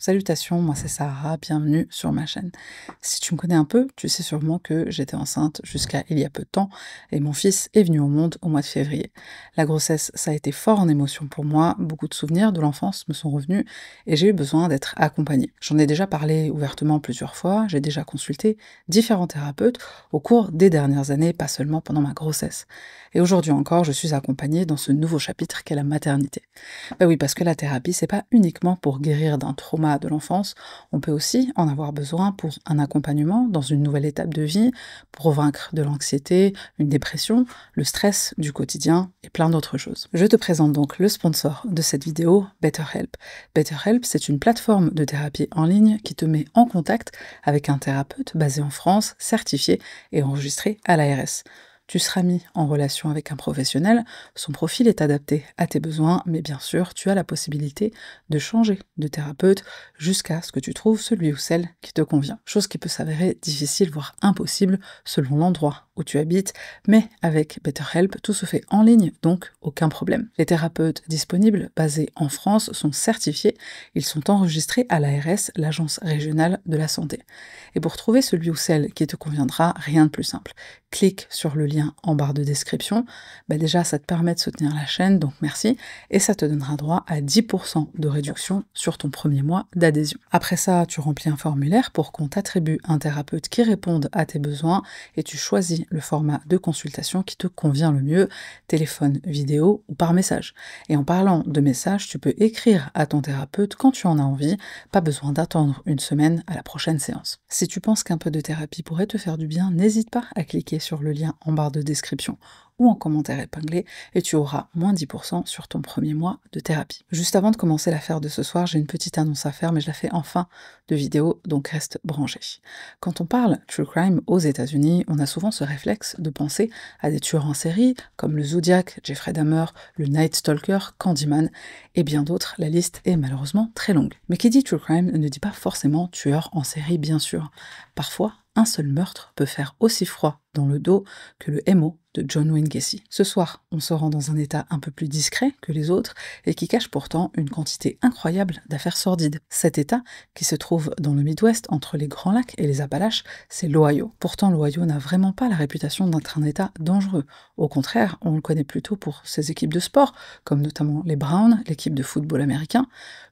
Salutations, moi c'est Sarah, bienvenue sur ma chaîne. Si tu me connais un peu, tu sais sûrement que j'étais enceinte jusqu'à il y a peu de temps et mon fils est venu au monde au mois de février. La grossesse, ça a été fort en émotion pour moi, beaucoup de souvenirs de l'enfance me sont revenus et j'ai eu besoin d'être accompagnée. J'en ai déjà parlé ouvertement plusieurs fois, j'ai déjà consulté différents thérapeutes au cours des dernières années, pas seulement pendant ma grossesse. Et aujourd'hui encore, je suis accompagnée dans ce nouveau chapitre qu'est la maternité. Bah oui, parce que la thérapie, c'est pas uniquement pour guérir d'un trauma de l'enfance, on peut aussi en avoir besoin pour un accompagnement dans une nouvelle étape de vie, pour vaincre de l'anxiété, une dépression, le stress du quotidien et plein d'autres choses. Je te présente donc le sponsor de cette vidéo, BetterHelp. BetterHelp, c'est une plateforme de thérapie en ligne qui te met en contact avec un thérapeute basé en France, certifié et enregistré à l'ARS. Tu seras mis en relation avec un professionnel, son profil est adapté à tes besoins, mais bien sûr, tu as la possibilité de changer de thérapeute jusqu'à ce que tu trouves celui ou celle qui te convient. Chose qui peut s'avérer difficile, voire impossible, selon l'endroit où tu habites, mais avec BetterHelp, tout se fait en ligne, donc aucun problème. Les thérapeutes disponibles, basés en France, sont certifiés, ils sont enregistrés à l'ARS, l'Agence régionale de la santé. Et pour trouver celui ou celle qui te conviendra, rien de plus simple. Clique sur le lien en barre de description. Déjà, ça te permet de soutenir la chaîne, donc merci, et ça te donnera droit à 10% de réduction sur ton premier mois d'adhésion. Après ça, tu remplis un formulaire pour qu'on t'attribue un thérapeute qui réponde à tes besoins et tu choisis le format de consultation qui te convient le mieux, téléphone, vidéo ou par message. Et en parlant de message, tu peux écrire à ton thérapeute quand tu en as envie, pas besoin d'attendre une semaine à la prochaine séance. Si tu penses qu'un peu de thérapie pourrait te faire du bien, n'hésite pas à cliquer sur le lien en barre de description ou en commentaire épinglé et tu auras moins 10% sur ton premier mois de thérapie. Juste avant de commencer l'affaire de ce soir, j'ai une petite annonce à faire, mais je la fais en fin de vidéo, donc reste branché. Quand on parle true crime aux États-Unis, on a souvent ce réflexe de penser à des tueurs en série comme le Zodiac, Jeffrey Dahmer, le Night Stalker, Candyman et bien d'autres. La liste est malheureusement très longue. Mais qui dit true crime ne dit pas forcément tueur en série, bien sûr. Parfois, un seul meurtre peut faire aussi froid dans le dos que le MO de John Wayne Gacy. Ce soir, on se rend dans un état un peu plus discret que les autres et qui cache pourtant une quantité incroyable d'affaires sordides. Cet état, qui se trouve dans le Midwest entre les Grands Lacs et les Appalaches, c'est l'Ohio. Pourtant, l'Ohio n'a vraiment pas la réputation d'être un état dangereux. Au contraire, on le connaît plutôt pour ses équipes de sport, comme notamment les Browns, l'équipe de football américain.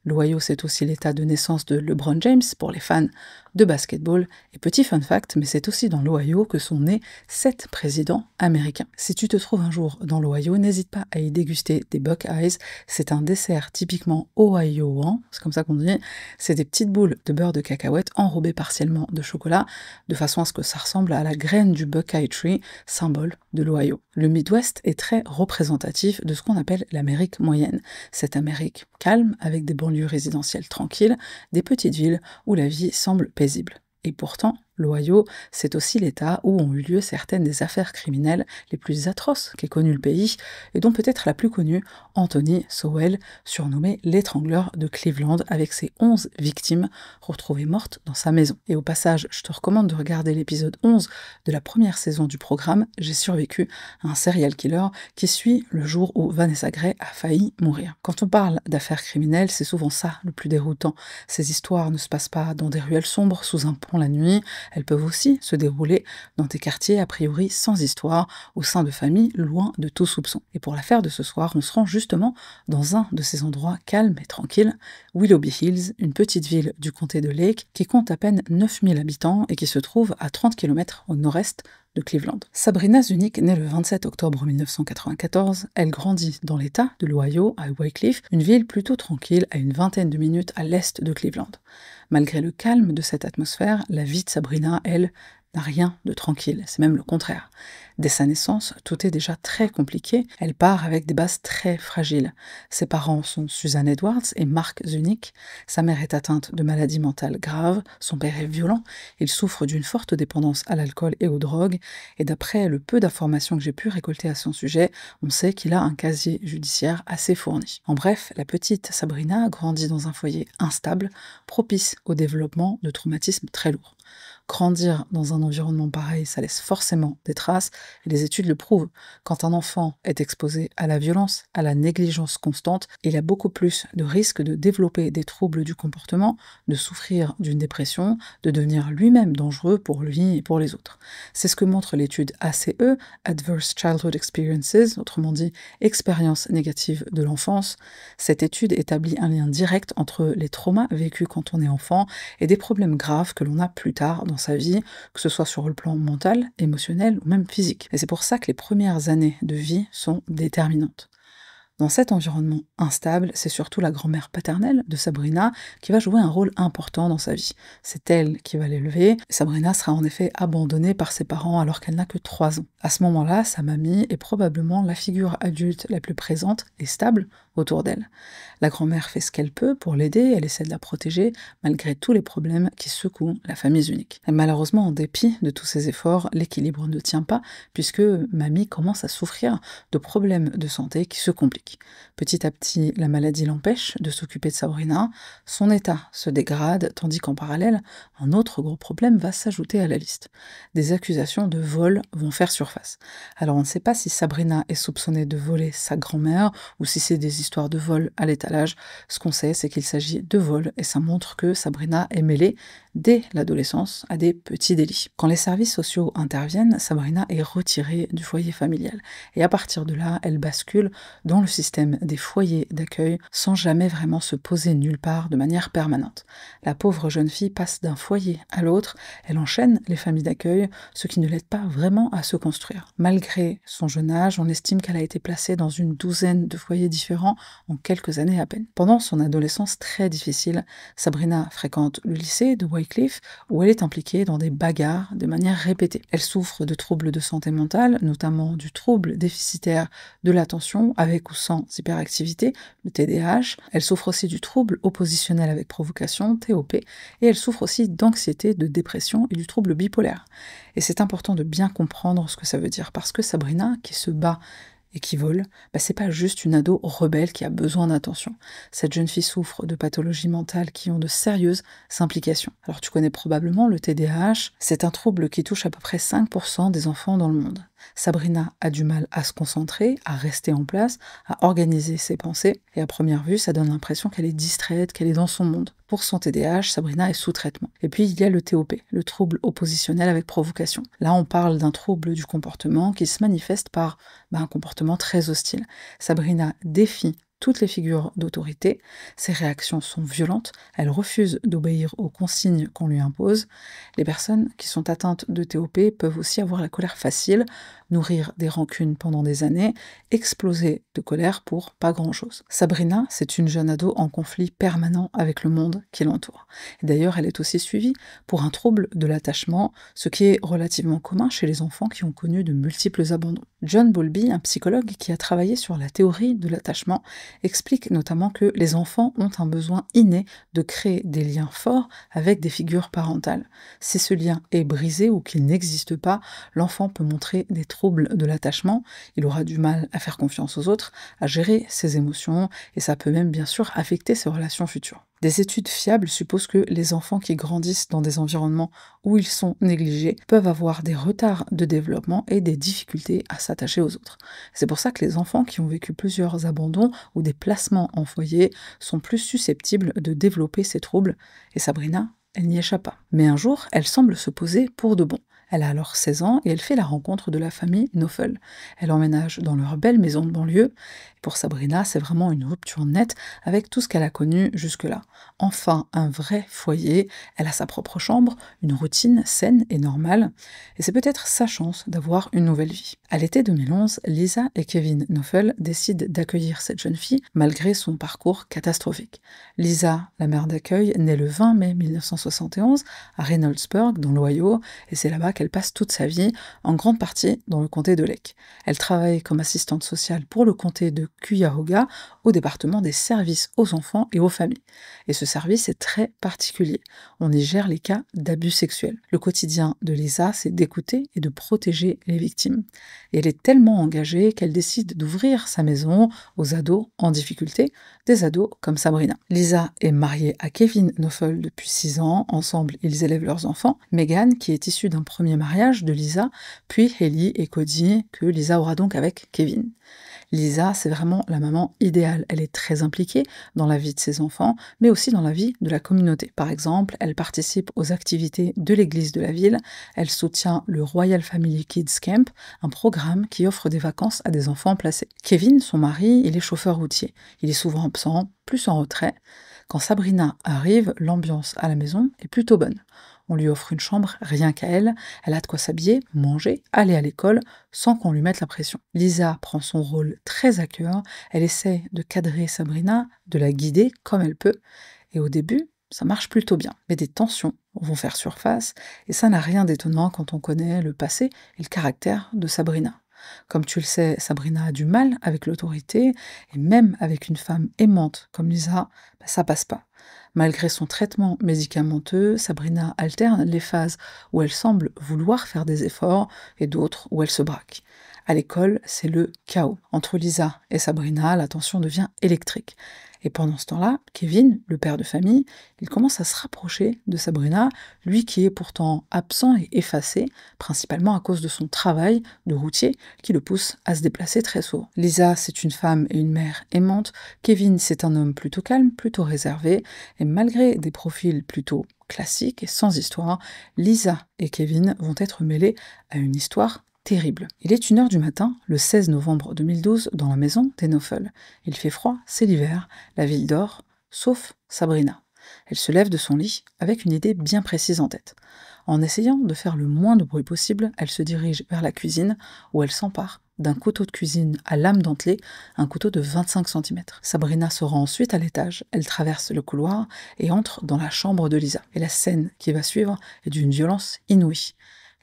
L'Ohio, c'est aussi l'état de naissance de LeBron James pour les fans de basketball. Et petit fun fact, mais c'est aussi dans l'Ohio que sont nés 7 présidents américains. Si tu te trouves un jour dans l'Ohio, n'hésite pas à y déguster des Buckeyes. C'est un dessert typiquement ohioan, c'est comme ça qu'on dit. C'est des petites boules de beurre de cacahuète enrobées partiellement de chocolat, de façon à ce que ça ressemble à la graine du Buckeye Tree, symbole de l'Ohio. Le Midwest est très représentatif de ce qu'on appelle l'Amérique moyenne. Cette Amérique calme, avec des banlieues résidentielles tranquilles, des petites villes où la vie semble paisible. Et pourtant, l'Ohio, c'est aussi l'État où ont eu lieu certaines des affaires criminelles les plus atroces qu'ait connu le pays, et dont peut-être la plus connue, Anthony Sowell, surnommé l'étrangleur de Cleveland, avec ses 11 victimes retrouvées mortes dans sa maison. Et au passage, je te recommande de regarder l'épisode 11 de la première saison du programme « J'ai survécu à un serial killer » qui suit le jour où Vanessa Gray a failli mourir. Quand on parle d'affaires criminelles, c'est souvent ça le plus déroutant. Ces histoires ne se passent pas dans des ruelles sombres, sous un pont la nuit. Elles peuvent aussi se dérouler dans des quartiers a priori sans histoire, au sein de familles loin de tout soupçon. Et pour l'affaire de ce soir, on se rend justement dans un de ces endroits calmes et tranquilles, Willoughby Hills, une petite ville du comté de Lake qui compte à peine 9000 habitants et qui se trouve à 30 km au nord-est de Cleveland. Sabrina Zunick naît le 27 octobre 1994. Elle grandit dans l'État de l'Ohio, à Wycliffe, une ville plutôt tranquille à une vingtaine de minutes à l'est de Cleveland. Malgré le calme de cette atmosphère, la vie de Sabrina, elle, n'a rien de tranquille, c'est même le contraire. Dès sa naissance, tout est déjà très compliqué, elle part avec des bases très fragiles. Ses parents sont Susan Edwards et Mark Zunick, sa mère est atteinte de maladies mentales graves, son père est violent, il souffre d'une forte dépendance à l'alcool et aux drogues, et d'après le peu d'informations que j'ai pu récolter à son sujet, on sait qu'il a un casier judiciaire assez fourni. En bref, la petite Sabrina grandit dans un foyer instable, propice au développement de traumatismes très lourds. Grandir dans un environnement pareil, ça laisse forcément des traces, et les études le prouvent. Quand un enfant est exposé à la violence, à la négligence constante, il a beaucoup plus de risques de développer des troubles du comportement, de souffrir d'une dépression, de devenir lui-même dangereux pour lui et pour les autres. C'est ce que montre l'étude ACE, Adverse Childhood Experiences, autrement dit expériences négatives de l'enfance. Cette étude établit un lien direct entre les traumas vécus quand on est enfant et des problèmes graves que l'on a plus tard dans sa vie, que ce soit sur le plan mental, émotionnel ou même physique. Et c'est pour ça que les premières années de vie sont déterminantes. Dans cet environnement instable, c'est surtout la grand-mère paternelle de Sabrina qui va jouer un rôle important dans sa vie. C'est elle qui va l'élever. Sabrina sera en effet abandonnée par ses parents alors qu'elle n'a que 3 ans. À ce moment-là, sa mamie est probablement la figure adulte la plus présente et stable autour d'elle. La grand-mère fait ce qu'elle peut pour l'aider, elle essaie de la protéger malgré tous les problèmes qui secouent la famille unique. Et malheureusement, en dépit de tous ces efforts, l'équilibre ne tient pas puisque mamie commence à souffrir de problèmes de santé qui se compliquent. Petit à petit, la maladie l'empêche de s'occuper de Sabrina, son état se dégrade, tandis qu'en parallèle, un autre gros problème va s'ajouter à la liste. Des accusations de vol vont faire surface. Alors on ne sait pas si Sabrina est soupçonnée de voler sa grand-mère ou si c'est des histoires de vol à l'étalage. Ce qu'on sait, c'est qu'il s'agit de vol et ça montre que Sabrina est mêlée dès l'adolescence à des petits délits. Quand les services sociaux interviennent, Sabrina est retirée du foyer familial et à partir de là, elle bascule dans le système des foyers d'accueil sans jamais vraiment se poser nulle part de manière permanente. La pauvre jeune fille passe d'un foyer à l'autre, elle enchaîne les familles d'accueil, ce qui ne l'aide pas vraiment à se construire. Malgré son jeune âge, on estime qu'elle a été placée dans une douzaine de foyers différents en quelques années à peine. Pendant son adolescence très difficile, Sabrina fréquente le lycée de Wycliffe où elle est impliquée dans des bagarres de manière répétée. Elle souffre de troubles de santé mentale, notamment du trouble déficitaire de l'attention avec ou sans hyperactivité, le TDAH. Elle souffre aussi du trouble oppositionnel avec provocation, TOP, et elle souffre aussi d'anxiété, de dépression et du trouble bipolaire. Et c'est important de bien comprendre ce que ça veut dire, parce que Sabrina, qui se bat et qui vole, c'est pas juste une ado rebelle qui a besoin d'attention. Cette jeune fille souffre de pathologies mentales qui ont de sérieuses implications. Alors tu connais probablement le TDAH, c'est un trouble qui touche à peu près 5% des enfants dans le monde. Sabrina a du mal à se concentrer, à rester en place, à organiser ses pensées, et à première vue, ça donne l'impression qu'elle est distraite, qu'elle est dans son monde. Pour son TDAH, Sabrina est sous traitement. Et puis il y a le TOP, le trouble oppositionnel avec provocation. Là, on parle d'un trouble du comportement qui se manifeste par un comportement très hostile. Sabrina défie toutes les figures d'autorité, ses réactions sont violentes, elle refuse d'obéir aux consignes qu'on lui impose. Les personnes qui sont atteintes de TOP peuvent aussi avoir la colère facile, nourrir des rancunes pendant des années, exploser de colère pour pas grand-chose. Sabrina, c'est une jeune ado en conflit permanent avec le monde qui l'entoure. D'ailleurs, elle est aussi suivie pour un trouble de l'attachement, ce qui est relativement commun chez les enfants qui ont connu de multiples abandons. John Bowlby, un psychologue qui a travaillé sur la théorie de l'attachement, explique notamment que les enfants ont un besoin inné de créer des liens forts avec des figures parentales. Si ce lien est brisé ou qu'il n'existe pas, l'enfant peut montrer des troubles de l'attachement, il aura du mal à faire confiance aux autres, à gérer ses émotions, et ça peut même bien sûr affecter ses relations futures. Des études fiables supposent que les enfants qui grandissent dans des environnements où ils sont négligés peuvent avoir des retards de développement et des difficultés à s'attacher aux autres. C'est pour ça que les enfants qui ont vécu plusieurs abandons ou des placements en foyer sont plus susceptibles de développer ces troubles, et Sabrina, elle n'y échappe pas. Mais un jour, elle semble se poser pour de bon. Elle a alors 16 ans et elle fait la rencontre de la famille Knöffel. Elle emménage dans leur belle maison de banlieue. Pour Sabrina, c'est vraiment une rupture nette avec tout ce qu'elle a connu jusque-là. Enfin, un vrai foyer, elle a sa propre chambre, une routine saine et normale, et c'est peut-être sa chance d'avoir une nouvelle vie. À l'été 2011, Lisa et Kevin Knöffel décident d'accueillir cette jeune fille malgré son parcours catastrophique. Lisa, la mère d'accueil, naît le 20 mai 1971 à Reynoldsburg, dans l'Ohio, et c'est là-bas qu'elle passe toute sa vie, en grande partie dans le comté de Lake. Elle travaille comme assistante sociale pour le comté de Cuyahoga, au département des services aux enfants et aux familles. Et ce service est très particulier. On y gère les cas d'abus sexuels. Le quotidien de Lisa, c'est d'écouter et de protéger les victimes. Et elle est tellement engagée qu'elle décide d'ouvrir sa maison aux ados en difficulté, des ados comme Sabrina. Lisa est mariée à Kevin Knoffel depuis 6 ans. Ensemble, ils élèvent leurs enfants. Megan, qui est issue d'un premier mariage de Lisa, puis Hailey et Cody, que Lisa aura donc avec Kevin. Lisa, c'est vraiment la maman idéale. Elle est très impliquée dans la vie de ses enfants, mais aussi dans la vie de la communauté. Par exemple, elle participe aux activités de l'église de la ville, elle soutient le Royal Family Kids Camp, un programme qui offre des vacances à des enfants placés. Kevin, son mari, il est chauffeur routier. Il est souvent absent, plus en retrait. Quand Sabrina arrive, l'ambiance à la maison est plutôt bonne. On lui offre une chambre rien qu'à elle, elle a de quoi s'habiller, manger, aller à l'école, sans qu'on lui mette la pression. Lisa prend son rôle très à cœur, elle essaie de cadrer Sabrina, de la guider comme elle peut, et au début, ça marche plutôt bien. Mais des tensions vont faire surface, et ça n'a rien d'étonnant quand on connaît le passé et le caractère de Sabrina. Comme tu le sais, Sabrina a du mal avec l'autorité, et même avec une femme aimante comme Lisa, ça passe pas. Malgré son traitement médicamenteux, Sabrina alterne les phases où elle semble vouloir faire des efforts et d'autres où elle se braque. À l'école, c'est le chaos. Entre Lisa et Sabrina, la tension devient électrique. Et pendant ce temps-là, Kevin, le père de famille, il commence à se rapprocher de Sabrina, lui qui est pourtant absent et effacé, principalement à cause de son travail de routier qui le pousse à se déplacer très souvent. Lisa, c'est une femme et une mère aimante. Kevin, c'est un homme plutôt calme, plutôt réservé, et malgré des profils plutôt classiques et sans histoire, Lisa et Kevin vont être mêlés à une histoire terrible. Il est 1 heure du matin, le 16 novembre 2012, dans la maison des Knoffel. Il fait froid, c'est l'hiver, la ville dort, sauf Sabrina. Elle se lève de son lit avec une idée bien précise en tête. En essayant de faire le moins de bruit possible, elle se dirige vers la cuisine où elle s'empare d'un couteau de cuisine à lame dentelée, un couteau de 25 cm. Sabrina se rend ensuite à l'étage, elle traverse le couloir et entre dans la chambre de Lisa. Et la scène qui va suivre est d'une violence inouïe.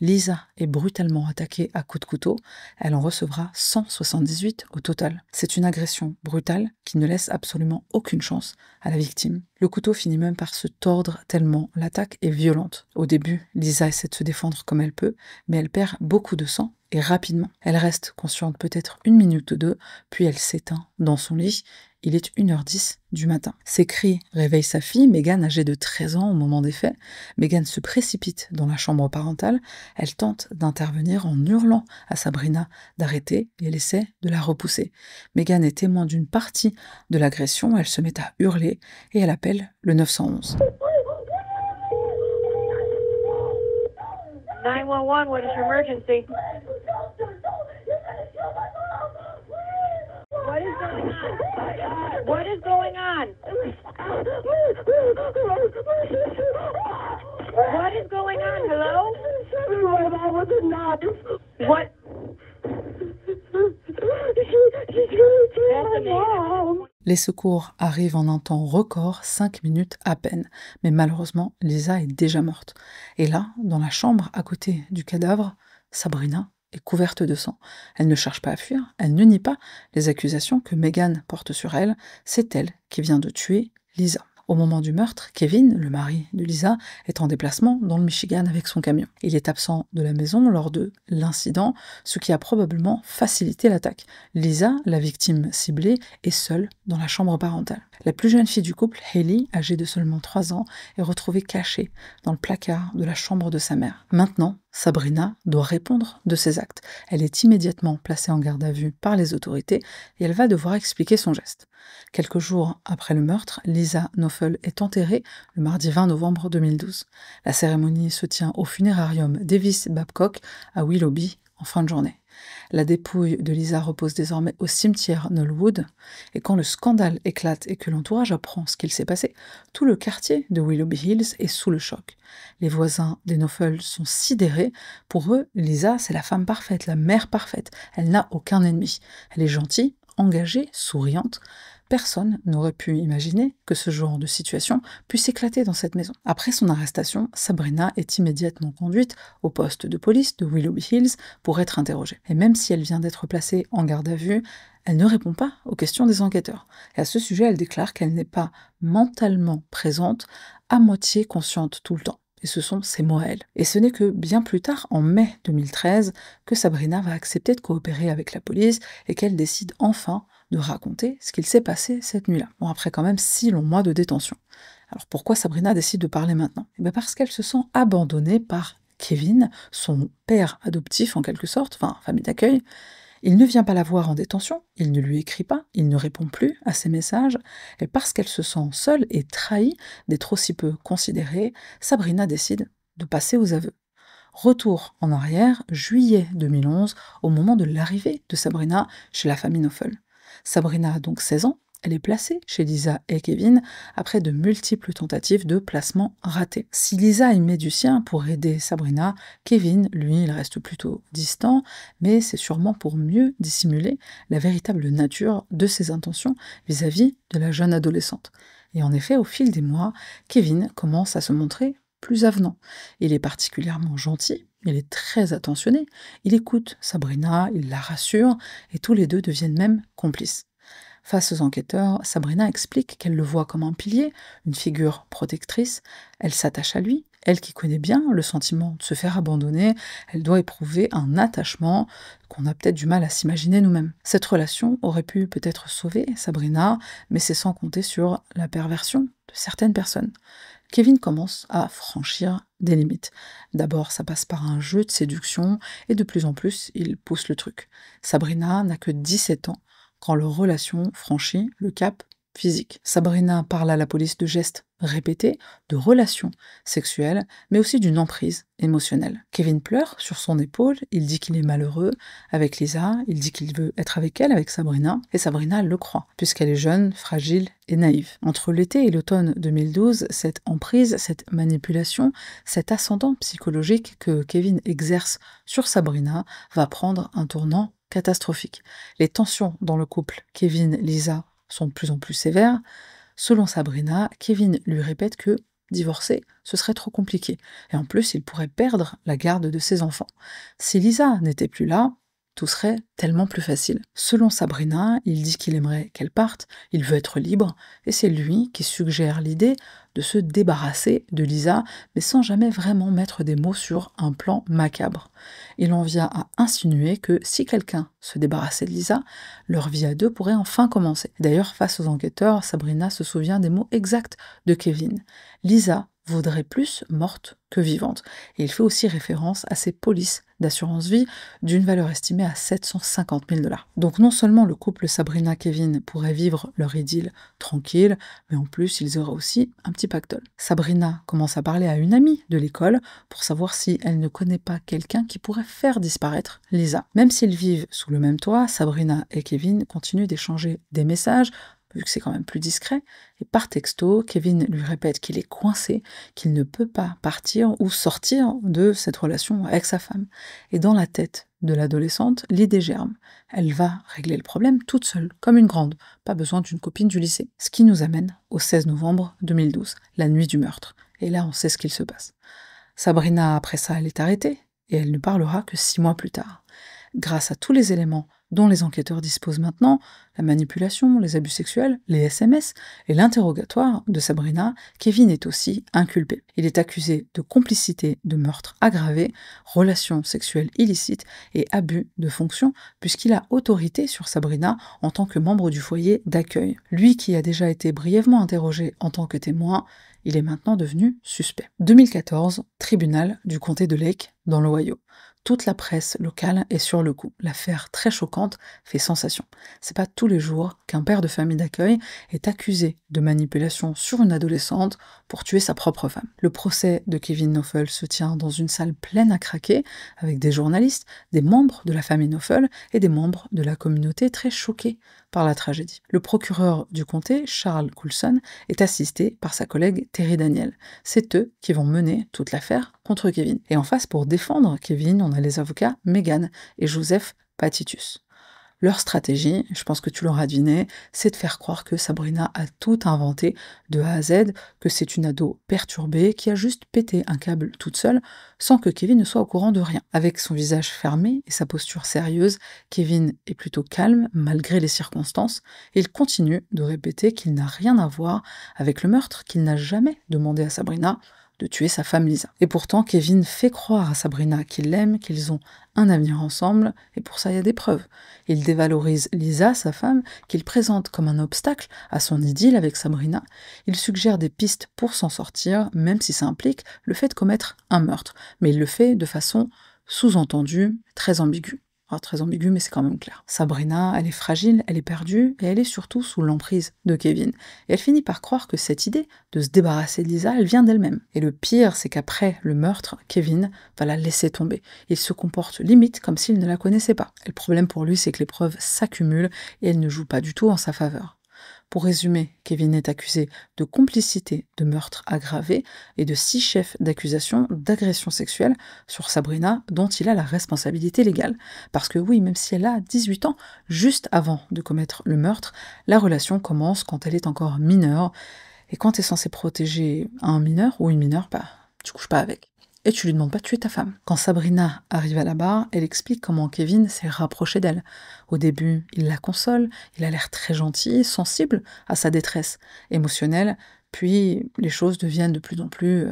Lisa est brutalement attaquée à coups de couteau, elle en recevra 178 au total. C'est une agression brutale qui ne laisse absolument aucune chance à la victime. Le couteau finit même par se tordre tellement l'attaque est violente. Au début, Lisa essaie de se défendre comme elle peut, mais elle perd beaucoup de sang et rapidement. Elle reste consciente peut-être 1 minute ou 2, puis elle s'éteint dans son lit. Il est 1h10 du matin. Ses cris réveillent sa fille, Megan, âgée de 13 ans au moment des faits. Megan se précipite dans la chambre parentale. Elle tente d'intervenir en hurlant à Sabrina d'arrêter et elle essaie de la repousser. Megan est témoin d'une partie de l'agression, elle se met à hurler et elle appelle le 911. 911, what is your emergency? What is going on? What is going on? Hello? What? Les secours arrivent en un temps record, 5 minutes à peine. Mais malheureusement, Lisa est déjà morte. Et là, dans la chambre à côté du cadavre, Sabrina est couverte de sang. Elle ne cherche pas à fuir, elle ne nie pas les accusations que Megan porte sur elle. C'est elle qui vient de tuer Lisa. Au moment du meurtre, Kevin, le mari de Lisa, est en déplacement dans le Michigan avec son camion. Il est absent de la maison lors de l'incident, ce qui a probablement facilité l'attaque. Lisa, la victime ciblée, est seule dans la chambre parentale. La plus jeune fille du couple, Hailey, âgée de seulement 3 ans, est retrouvée cachée dans le placard de la chambre de sa mère. Maintenant, Sabrina doit répondre de ses actes. Elle est immédiatement placée en garde à vue par les autorités et elle va devoir expliquer son geste. Quelques jours après le meurtre, Lisa Knoffel est enterrée le mardi 20 novembre 2012. La cérémonie se tient au funérarium Davis Babcock à Willoughby en fin de journée. La dépouille de Lisa repose désormais au cimetière Knollwood, et quand le scandale éclate et que l'entourage apprend ce qu'il s'est passé, tout le quartier de Willoughby Hills est sous le choc. Les voisins des Knoffel sont sidérés. Pour eux, Lisa, c'est la femme parfaite, la mère parfaite. Elle n'a aucun ennemi. Elle est gentille, engagée, souriante, Personne n'aurait pu imaginer que ce genre de situation puisse éclater dans cette maison. Après son arrestation, Sabrina est immédiatement conduite au poste de police de Willoughby Hills pour être interrogée. Et même si elle vient d'être placée en garde à vue, elle ne répond pas aux questions des enquêteurs. Et à ce sujet, elle déclare qu'elle n'est pas mentalement présente, à moitié consciente tout le temps. Et ce sont ses mots à elle. Et ce n'est que bien plus tard, en mai 2013, que Sabrina va accepter de coopérer avec la police et qu'elle décide enfin de raconter ce qu'il s'est passé cette nuit-là. Bon, après quand même 6 longs mois de détention. Alors pourquoi Sabrina décide de parler maintenant? Eh bien parce qu'elle se sent abandonnée par Kevin, son père adoptif en quelque sorte, enfin famille d'accueil. Il ne vient pas la voir en détention, il ne lui écrit pas, il ne répond plus à ses messages, et parce qu'elle se sent seule et trahie d'être aussi peu considérée, Sabrina décide de passer aux aveux. Retour en arrière, juillet 2011, au moment de l'arrivée de Sabrina chez la famille Knoffel. Sabrina a donc 16 ans, elle est placée chez Lisa et Kevin après de multiples tentatives de placement ratées. Si Lisa y met du sien pour aider Sabrina, Kevin, lui, il reste plutôt distant, mais c'est sûrement pour mieux dissimuler la véritable nature de ses intentions vis-à-vis de la jeune adolescente. Et en effet, au fil des mois, Kevin commence à se montrer plus avenant. Il est particulièrement gentil, il est très attentionné, il écoute Sabrina, il la rassure, et tous les deux deviennent même complices. Face aux enquêteurs, Sabrina explique qu'elle le voit comme un pilier, une figure protectrice, elle s'attache à lui, elle qui connaît bien le sentiment de se faire abandonner, elle doit éprouver un attachement qu'on a peut-être du mal à s'imaginer nous-mêmes. Cette relation aurait pu peut-être sauver Sabrina, mais c'est sans compter sur la perversion de certaines personnes. Kevin commence à franchir des limites. D'abord, ça passe par un jeu de séduction, et de plus en plus, il pousse le truc. Sabrina n'a que 17 ans quand leur relation franchit le cap physique. Sabrina parle à la police de gestes répétés, de relations sexuelles, mais aussi d'une emprise émotionnelle. Kevin pleure sur son épaule, il dit qu'il est malheureux avec Lisa, il dit qu'il veut être avec elle, avec Sabrina, et Sabrina le croit, puisqu'elle est jeune, fragile et naïve. Entre l'été et l'automne 2012, cette emprise, cette manipulation, cet ascendant psychologique que Kevin exerce sur Sabrina va prendre un tournant catastrophique. Les tensions dans le couple Kevin-Lisa sont de plus en plus sévères. Selon Sabrina, Kevin lui répète que divorcer, ce serait trop compliqué. Et en plus, il pourrait perdre la garde de ses enfants. Si Lisa n'était plus là, tout serait tellement plus facile. Selon Sabrina, il dit qu'il aimerait qu'elle parte, il veut être libre, et c'est lui qui suggère l'idée de se débarrasser de Lisa, mais sans jamais vraiment mettre des mots sur un plan macabre. Il en vient à insinuer que si quelqu'un se débarrassait de Lisa, leur vie à deux pourrait enfin commencer. D'ailleurs, face aux enquêteurs, Sabrina se souvient des mots exacts de Kevin. Lisa vaudrait plus morte que vivante. Et il fait aussi référence à ces polices d'assurance vie d'une valeur estimée à 750 000 $. Donc non seulement le couple Sabrina-Kevin pourrait vivre leur idylle tranquille, mais en plus ils auraient aussi un petit pactole. Sabrina commence à parler à une amie de l'école pour savoir si elle ne connaît pas quelqu'un qui pourrait faire disparaître Lisa. Même s'ils vivent sous le même toit, Sabrina et Kevin continuent d'échanger des messages, vu que c'est quand même plus discret, et par texto, Kevin lui répète qu'il est coincé, qu'il ne peut pas partir ou sortir de cette relation avec sa femme. Et dans la tête de l'adolescente, l'idée germe. Elle va régler le problème toute seule, comme une grande, pas besoin d'une copine du lycée. Ce qui nous amène au 16 novembre 2012, la nuit du meurtre. Et là, on sait ce qu'il se passe. Sabrina, après ça, elle est arrêtée, et elle ne parlera que 6 mois plus tard. Grâce à tous les éléments dont les enquêteurs disposent maintenant, la manipulation, les abus sexuels, les SMS et l'interrogatoire de Sabrina, Kevin est aussi inculpé. Il est accusé de complicité de meurtre aggravé, relations sexuelles illicites et abus de fonction, puisqu'il a autorité sur Sabrina en tant que membre du foyer d'accueil. Lui qui a déjà été brièvement interrogé en tant que témoin, il est maintenant devenu suspect. 2014, tribunal du comté de Lake, dans l'Ohio. Toute la presse locale est sur le coup. L'affaire très choquante fait sensation. C'est pas tous les jours qu'un père de famille d'accueil est accusé de manipulation sur une adolescente pour tuer sa propre femme. Le procès de Kevin Knoffel se tient dans une salle pleine à craquer, avec des journalistes, des membres de la famille Knoffel et des membres de la communauté très choqués par la tragédie. Le procureur du comté, Charles Coulson, est assisté par sa collègue Terry Daniel. C'est eux qui vont mener toute l'affaire contre Kevin. Et en face, pour défendre Kevin, on a les avocats Megan et Joseph Patitus. Leur stratégie, je pense que tu l'auras deviné, c'est de faire croire que Sabrina a tout inventé de A à Z, que c'est une ado perturbée qui a juste pété un câble toute seule sans que Kevin ne soit au courant de rien. Avec son visage fermé et sa posture sérieuse, Kevin est plutôt calme malgré les circonstances et il continue de répéter qu'il n'a rien à voir avec le meurtre, qu'il n'a jamais demandé à Sabrina de tuer sa femme Lisa. Et pourtant, Kevin fait croire à Sabrina qu'il l'aime, qu'ils ont un avenir ensemble, et pour ça, il y a des preuves. Il dévalorise Lisa, sa femme, qu'il présente comme un obstacle à son idylle avec Sabrina. Il suggère des pistes pour s'en sortir, même si ça implique le fait de commettre un meurtre. Mais il le fait de façon sous-entendue, très ambiguë. Enfin, très ambiguë, mais c'est quand même clair. Sabrina, elle est fragile, elle est perdue, et elle est surtout sous l'emprise de Kevin. Et elle finit par croire que cette idée de se débarrasser de Lisa, elle vient d'elle-même. Et le pire, c'est qu'après le meurtre, Kevin va la laisser tomber. Il se comporte limite comme s'il ne la connaissait pas. Et le problème pour lui, c'est que les preuves s'accumulent et elles ne jouent pas du tout en sa faveur. Pour résumer, Kevin est accusé de complicité de meurtre aggravé et de 6 chefs d'accusation d'agression sexuelle sur Sabrina, dont il a la responsabilité légale. Parce que oui, même si elle a 18 ans, juste avant de commettre le meurtre, la relation commence quand elle est encore mineure. Et quand tu es censé protéger un mineur ou une mineure, bah, tu couches pas avec. Et tu lui demandes pas de tuer ta femme. Quand Sabrina arrive à la barre, elle explique comment Kevin s'est rapproché d'elle. Au début, il la console, il a l'air très gentil, sensible à sa détresse émotionnelle, puis les choses deviennent de plus en plus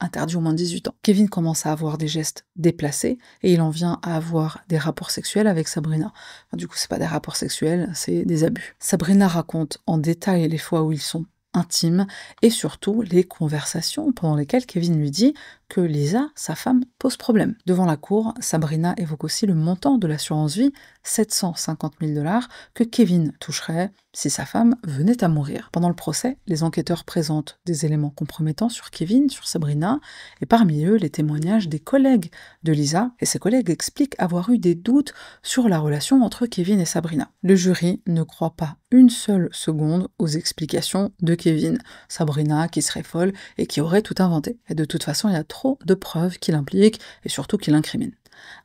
interdites au moins de 18 ans. Kevin commence à avoir des gestes déplacés et il en vient à avoir des rapports sexuels avec Sabrina. Enfin, du coup, c'est pas des rapports sexuels, c'est des abus. Sabrina raconte en détail les fois où ils sont intimes et surtout les conversations pendant lesquelles Kevin lui dit que Lisa, sa femme, pose problème. Devant la cour, Sabrina évoque aussi le montant de l'assurance vie, 750 000 $, que Kevin toucherait si sa femme venait à mourir. Pendant le procès, les enquêteurs présentent des éléments compromettants sur Kevin, sur Sabrina, et parmi eux, les témoignages des collègues de Lisa, et ces collègues expliquent avoir eu des doutes sur la relation entre Kevin et Sabrina. Le jury ne croit pas une seule seconde aux explications de Kevin. Sabrina qui serait folle et qui aurait tout inventé. Et de toute façon, il y a trop de preuves qui l'impliquent et surtout qui l'incriminent.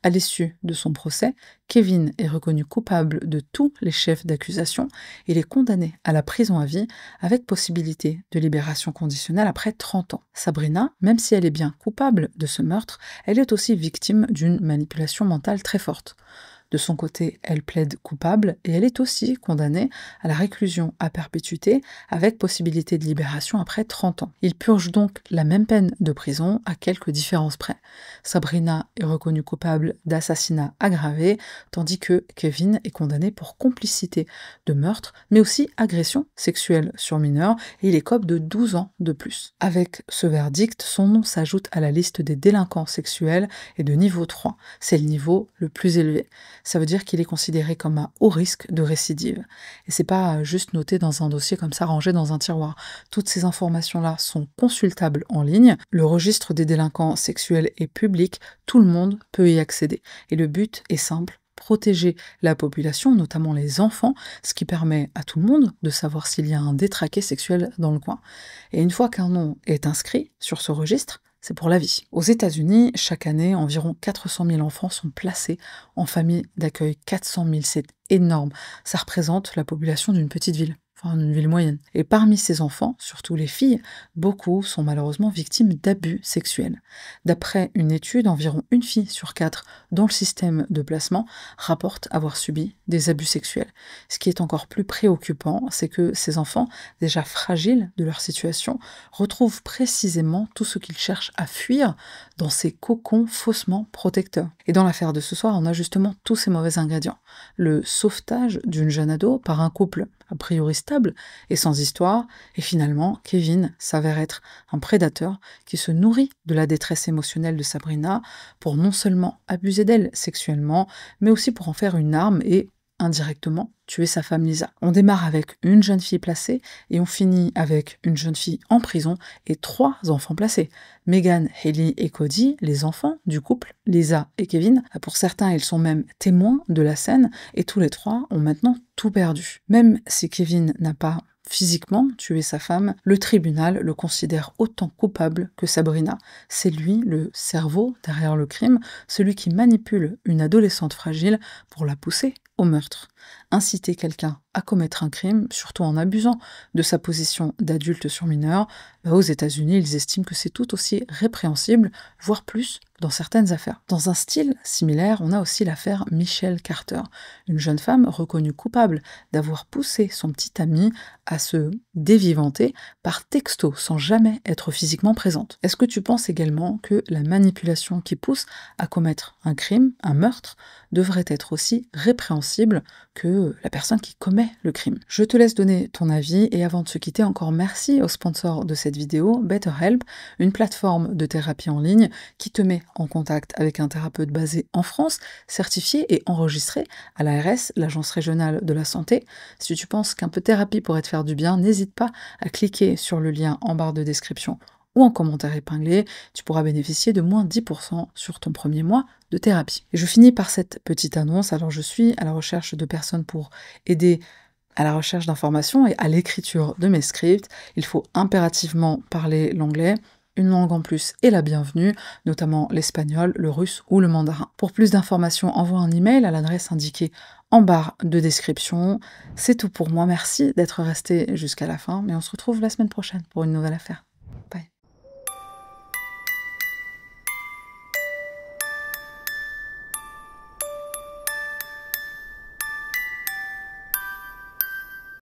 À l'issue de son procès, Kevin est reconnu coupable de tous les chefs d'accusation. Il est condamné à la prison à vie avec possibilité de libération conditionnelle après 30 ans. Sabrina, même si elle est bien coupable de ce meurtre, elle est aussi victime d'une manipulation mentale très forte. De son côté, elle plaide coupable et elle est aussi condamnée à la réclusion à perpétuité avec possibilité de libération après 30 ans. Il purge donc la même peine de prison à quelques différences près. Sabrina est reconnue coupable d'assassinat aggravé, tandis que Kevin est condamné pour complicité de meurtre, mais aussi agression sexuelle sur mineur et il écope de 12 ans de plus. Avec ce verdict, son nom s'ajoute à la liste des délinquants sexuels et de niveau 3. C'est le niveau le plus élevé. Ça veut dire qu'il est considéré comme à haut risque de récidive. Et c'est pas juste noté dans un dossier comme ça rangé dans un tiroir. Toutes ces informations-là sont consultables en ligne. Le registre des délinquants sexuels est public, tout le monde peut y accéder. Et le but est simple, protéger la population, notamment les enfants, ce qui permet à tout le monde de savoir s'il y a un détraqué sexuel dans le coin. Et une fois qu'un nom est inscrit sur ce registre, c'est pour la vie. Aux États-Unis, chaque année, environ 400 000 enfants sont placés en famille d'accueil. 400 000, c'est énorme. Ça représente la population d'une petite ville. Enfin, une ville moyenne. Et parmi ces enfants, surtout les filles, beaucoup sont malheureusement victimes d'abus sexuels. D'après une étude, environ une fille sur 4 dans le système de placement rapporte avoir subi des abus sexuels. Ce qui est encore plus préoccupant, c'est que ces enfants, déjà fragiles de leur situation, retrouvent précisément tout ce qu'ils cherchent à fuir dans ces cocons faussement protecteurs. Et dans l'affaire de ce soir, on a justement tous ces mauvais ingrédients. Le sauvetage d'une jeune ado par un couple a priori stable et sans histoire, et finalement, Kevin s'avère être un prédateur qui se nourrit de la détresse émotionnelle de Sabrina pour non seulement abuser d'elle sexuellement, mais aussi pour en faire une arme et indirectement tuer sa femme Lisa. On démarre avec une jeune fille placée et on finit avec une jeune fille en prison et 3 enfants placés. Megan, Hailey et Cody, les enfants du couple, Lisa et Kevin. Pour certains, ils sont même témoins de la scène et tous les 3 ont maintenant tout perdu. Même si Kevin n'a pas physiquement tué sa femme, le tribunal le considère autant coupable que Sabrina. C'est lui, le cerveau derrière le crime, celui qui manipule une adolescente fragile pour la pousser au meurtre. Inciter quelqu'un à commettre un crime, surtout en abusant de sa position d'adulte sur mineur, aux États-Unis, ils estiment que c'est tout aussi répréhensible, voire plus dans certaines affaires. Dans un style similaire, on a aussi l'affaire Michelle Carter, une jeune femme reconnue coupable d'avoir poussé son petit ami à se dévivanter par texto sans jamais être physiquement présente. Est-ce que tu penses également que la manipulation qui pousse à commettre un crime, un meurtre, devrait être aussi répréhensible que la personne qui commet le crime? Je te laisse donner ton avis et avant de se quitter, encore merci au sponsor de cette vidéo, BetterHelp, une plateforme de thérapie en ligne qui te met en contact avec un thérapeute basé en France, certifié et enregistré à l'ARS, l'Agence régionale de la santé. Si tu penses qu'un peu de thérapie pourrait te faire du bien, n'hésite pas à cliquer sur le lien en barre de description ou en commentaire épinglé, tu pourras bénéficier de moins 10% sur ton premier mois de thérapie. Et je finis par cette petite annonce. Alors je suis à la recherche de personnes pour aider à la recherche d'informations et à l'écriture de mes scripts. Il faut impérativement parler l'anglais. Une langue en plus est la bienvenue, notamment l'espagnol, le russe ou le mandarin. Pour plus d'informations, envoie un email à l'adresse indiquée en barre de description. C'est tout pour moi, merci d'être resté jusqu'à la fin, mais on se retrouve la semaine prochaine pour une nouvelle affaire.